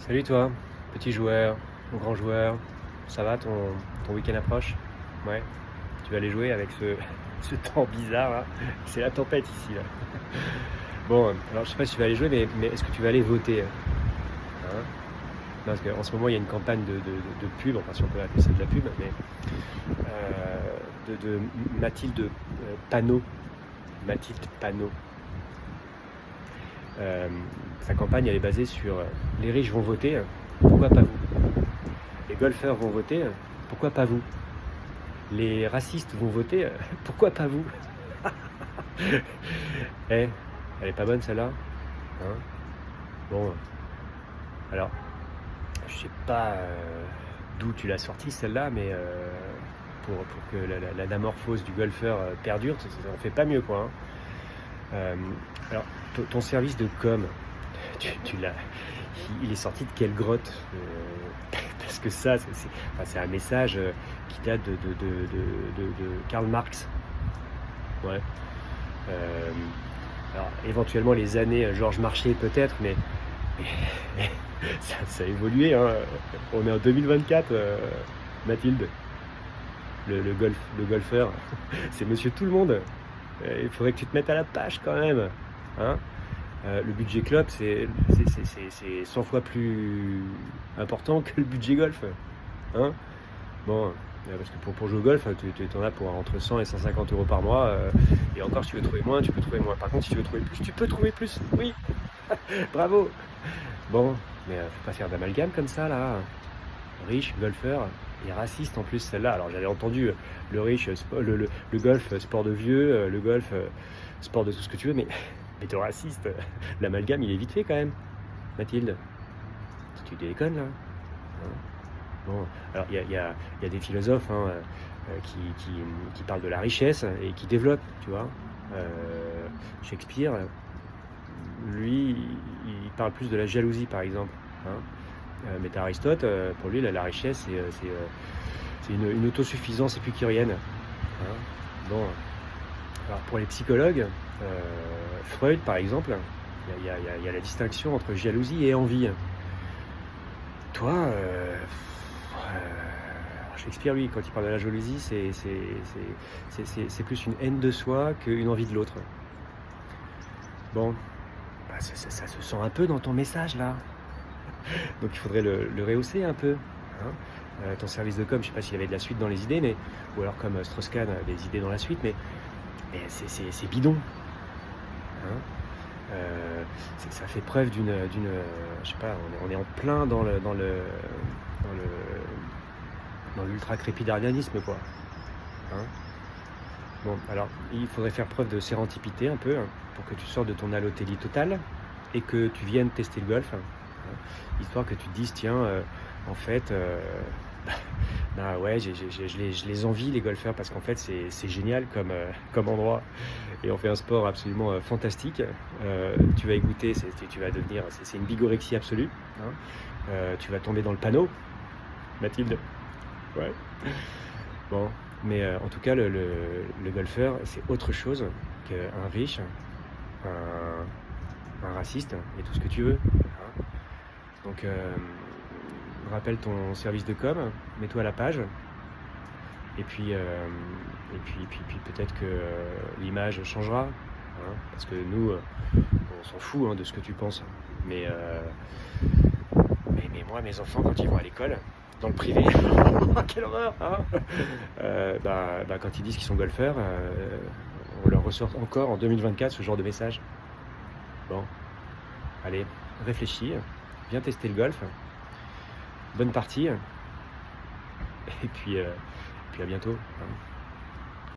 Salut toi, petit joueur ou grand joueur, ça va ton week-end approche? Ouais, tu vas aller jouer avec ce temps bizarre là, c'est la tempête ici là. Bon, alors je sais pas si tu vas aller jouer, mais est-ce que tu vas aller voter? Hein? Parce qu'en ce moment il y a une campagne de pub, enfin si on peut appeler ça de la pub, mais de Mathilde Panot. Mathilde Panot. Sa campagne elle est basée sur les riches vont voter, pourquoi pas vous? Les golfeurs vont voter, pourquoi pas vous? Les racistes vont voter, pourquoi pas vous? Eh, elle est pas bonne celle-là? Hein? Bon, alors, je sais pas d'où tu l'as sortie celle-là, mais pour que l'anamorphose du golfeur perdure, on fait pas mieux quoi. Hein. Alors, ton service de com, tu l'as, il est sorti de quelle grotte? Parce que ça, c'est un message qui date de Karl Marx. Ouais. Alors, éventuellement les années Georges Marchais peut-être, mais ça a évolué. Hein. On est en 2024, Mathilde. Le golfeur, c'est monsieur tout le monde. Il faudrait que tu te mettes à la page quand même. Hein. Le budget club, c'est 100 fois plus important que le budget golf. Hein. Bon, parce que pour jouer au golf, tu en as pour entre 100 et 150 euros par mois. Et encore, si tu veux trouver moins, tu peux trouver moins. Par contre, si tu veux trouver plus, tu peux trouver plus. Oui, bravo. Bon, mais faut pas faire d'amalgame comme ça, là. Riche, golfeur, et raciste en plus, celle-là. Alors, j'avais entendu le riche, le golf, sport de vieux, le golf, sport de tout ce que tu veux, mais t'es raciste. L'amalgame, il est vite fait quand même, Mathilde. Tu déconnes, là. Hein. Bon, alors il y a des philosophes hein, qui parlent de la richesse et qui développent, tu vois. Shakespeare, lui, il parle plus de la jalousie, par exemple. Hein. Mais Aristote, pour lui, la richesse, c'est une autosuffisance épicurienne. Hein. Bon, alors pour les psychologues, Freud, par exemple, il y a la distinction entre jalousie et envie. Toi, Shakespeare, lui, quand il parle de la jalousie, c'est plus une haine de soi qu'une envie de l'autre. Bon, bah, ça se sent un peu dans ton message, là. Donc il faudrait le rehausser un peu. Hein. Ton service de com, je sais pas s'il y avait de la suite dans les idées, ou alors comme Strauss-Kahn, des idées dans la suite, mais c'est bidon. Hein. Ça fait preuve d'une, je sais pas, on est en plein dans l'ultra-crépidarianisme, quoi. Hein. Bon, alors, il faudrait faire preuve de sérendipité un peu, hein, pour que tu sortes de ton allothélie totale et que tu viennes tester le golf, hein, histoire que tu te dises, tiens, en fait, bah ouais, je les envie, les golfeurs, parce qu'en fait, c'est génial comme endroit. Et on fait un sport absolument fantastique. Tu vas y goûter, tu vas devenir, c'est une bigorexie absolue. Hein. Tu vas tomber dans le panneau, Mathilde. Ouais. Bon, mais en tout cas, le golfeur, c'est autre chose qu'un riche, un raciste, et tout ce que tu veux. Hein. Donc, rappelle ton service de com, mets-toi à la page, et puis peut-être que l'image changera, hein, parce que nous, on s'en fout hein, de ce que tu penses, mais moi, mes enfants, quand ils vont à l'école, dans le privé, quelle horreur hein. Quand ils disent qu'ils sont golfeurs, on leur ressort encore en 2024 ce genre de message. Bon, allez, réfléchis, viens tester le golf, bonne partie, et puis à bientôt. Hein.